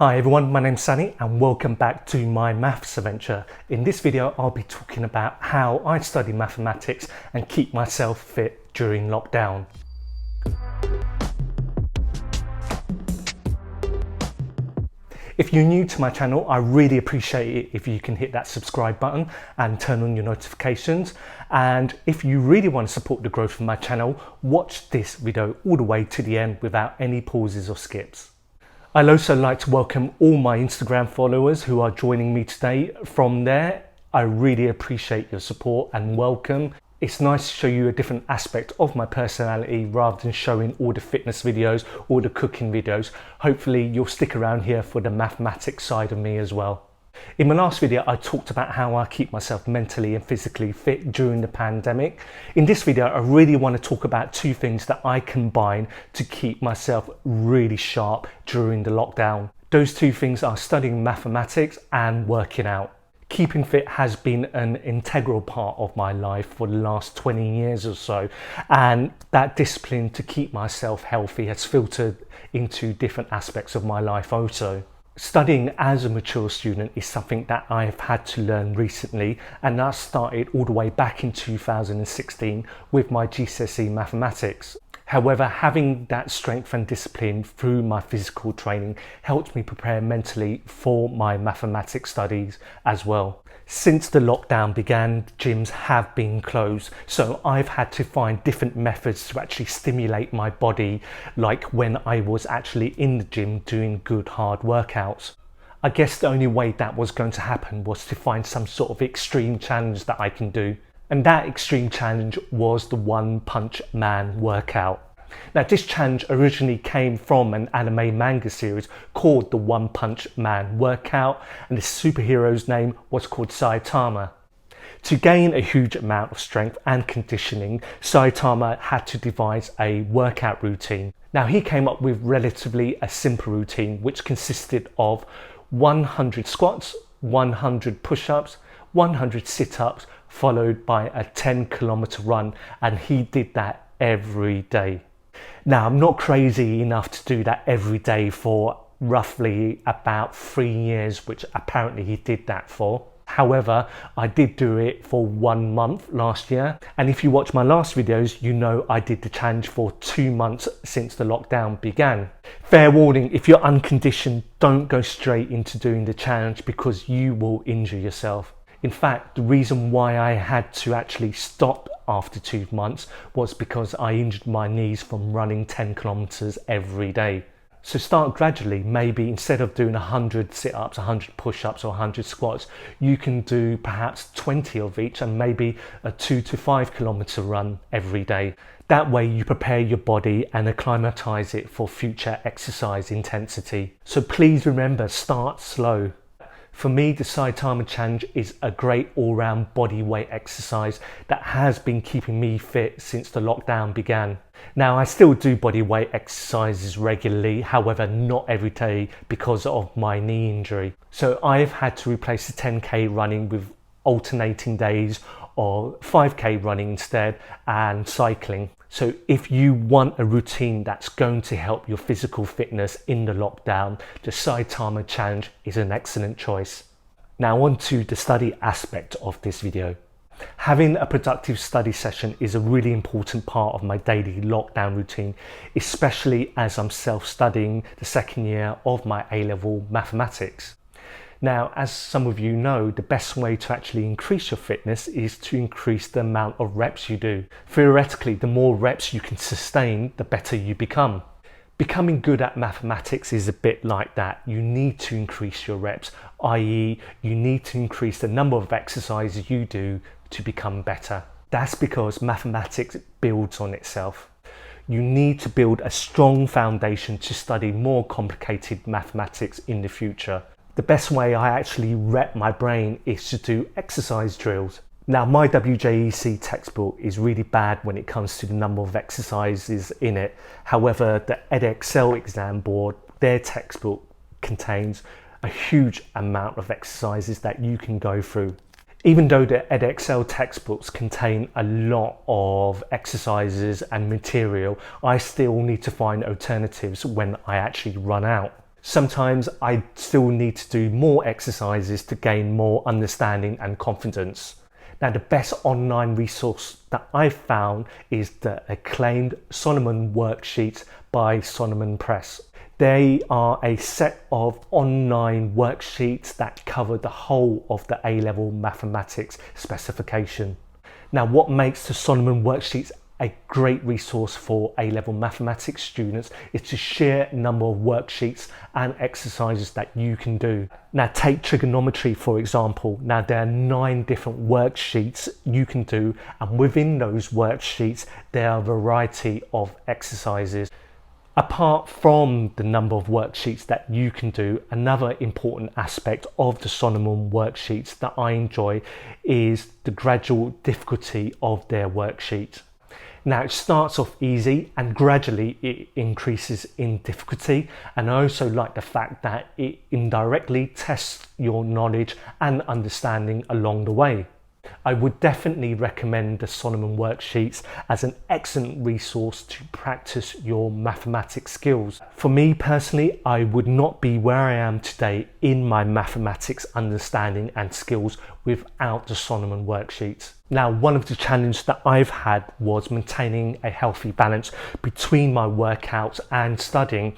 Hi everyone, my name's Sunny and welcome back to my maths adventure. In this video I'll be talking about how I study mathematics and keep myself fit during lockdown. If you're new to my channel, I really appreciate it if you can hit that subscribe button and turn on your notifications. And if you really want to support the growth of my channel, watch this video all the way to the end without any pauses or skips. I'd also like to welcome all my Instagram followers who are joining me today. From there, I really appreciate your support and welcome. It's nice to show you a different aspect of my personality rather than showing all the fitness videos or the cooking videos. Hopefully you'll stick around here for the mathematics side of me as well. In my last video, I talked about how I keep myself mentally and physically fit during the pandemic. In this video, I really want to talk about two things that I combine to keep myself really sharp during the lockdown. Those two things are studying mathematics and working out. Keeping fit has been an integral part of my life for the last 20 years or so, and that discipline to keep myself healthy has filtered into different aspects of my life also. Studying as a mature student is something that I've had to learn recently, and that started all the way back in 2016 with my GCSE mathematics. However, having that strength and discipline through my physical training helped me prepare mentally for my mathematics studies as well. Since the lockdown began, gyms have been closed, so I've had to find different methods to actually stimulate my body, like when I was actually in the gym doing good hard workouts. I guess the only way that was going to happen was to find some sort of extreme challenge that I can do. And that extreme challenge was the One Punch Man workout. Now, this challenge originally came from an anime manga series called the One Punch Man workout, and the superhero's name was called Saitama. To gain a huge amount of strength and conditioning, Saitama had to devise a workout routine. Now, he came up with relatively a simple routine which consisted of 100 squats, 100 push-ups, 100 sit-ups, followed by a 10-kilometer run, and he did that every day. Now, I'm not crazy enough to do that every day for roughly about 3 years, which apparently he did that for. However, I did do it for 1 month last year, and if you watch my last videos, you know I did the challenge for 2 months since the lockdown began. Fair warning, if you're unconditioned, don't go straight into doing the challenge because you will injure yourself. In fact, the reason why I had to actually stop after 2 months was because I injured my knees from running 10 kilometers every day. So start gradually. Maybe instead of doing 100 sit-ups, 100 push-ups or 100 squats, you can do perhaps 20 of each and maybe a 2 to 5 kilometer run every day. That way you prepare your body and acclimatize it for future exercise intensity. So please remember, start slow. For me, the Saitama challenge is a great all-round body weight exercise that has been keeping me fit since the lockdown began. Now, I still do body weight exercises regularly, however not every day because of my knee injury. So I've had to replace the 10k running with alternating days or 5k running instead and cycling. So if you want a routine that's going to help your physical fitness in the lockdown, the Saitama challenge is an excellent choice. Now on to the study aspect of this video. Having a productive study session is a really important part of my daily lockdown routine, especially as I'm self-studying the second year of my A-level mathematics. Now, as some of you know, the best way to actually increase your fitness is to increase the amount of reps you do. Theoretically, the more reps you can sustain, the better you become. Becoming good at mathematics is a bit like that. You need to increase your reps, i.e. you need to increase the number of exercises you do to become better. That's because mathematics builds on itself. You need to build a strong foundation to study more complicated mathematics in the future. The best way I actually rep my brain is to do exercise drills. Now, my WJEC textbook is really bad when it comes to the number of exercises in it. However, the edXL exam board, their textbook contains a huge amount of exercises that you can go through. Even though the edXL textbooks contain a lot of exercises and material, I still need to find alternatives when I actually run out. Sometimes I still need to do more exercises to gain more understanding and confidence. Now, the best online resource that I've found is the acclaimed Solomon worksheets by Solomon Press. They are a set of online worksheets that cover the whole of the A-level mathematics specification. Now, what makes the Solomon worksheets a great resource for A-level mathematics students is the sheer number of worksheets and exercises that you can do. Now, take trigonometry for example. Now, there are 9 different worksheets you can do, and within those worksheets there are a variety of exercises. Apart from the number of worksheets that you can do, another important aspect of the Solomon worksheets that I enjoy is the gradual difficulty of their worksheet. Now, it starts off easy and gradually it increases in difficulty, and I also like the fact that it indirectly tests your knowledge and understanding along the way. I would definitely recommend the Solomon worksheets as an excellent resource to practice your mathematics skills. For me personally, I would not be where I am today in my mathematics understanding and skills without the Solomon worksheets. Now, one of the challenges that I've had was maintaining a healthy balance between my workouts and studying.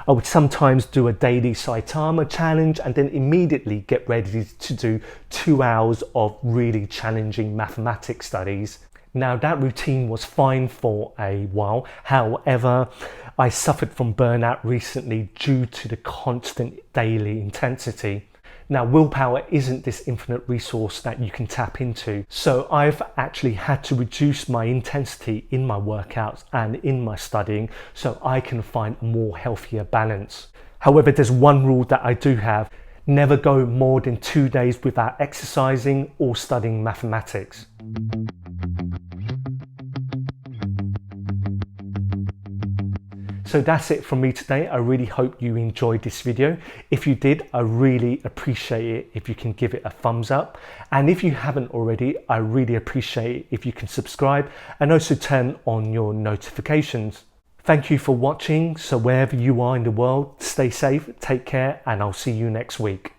I would sometimes do a daily Saitama challenge and then immediately get ready to do 2 hours of really challenging mathematics studies. Now, that routine was fine for a while. However, I suffered from burnout recently due to the constant daily intensity. Now, willpower isn't this infinite resource that you can tap into. So I've actually had to reduce my intensity in my workouts and in my studying so I can find a more healthier balance. However, there's one rule that I do have: never go more than 2 days without exercising or studying mathematics. So that's it from me today. I really hope you enjoyed this video. If you did, I really appreciate it if you can give it a thumbs up. And if you haven't already, I really appreciate it if you can subscribe and also turn on your notifications. Thank you for watching. So wherever you are in the world, stay safe, take care, and I'll see you next week.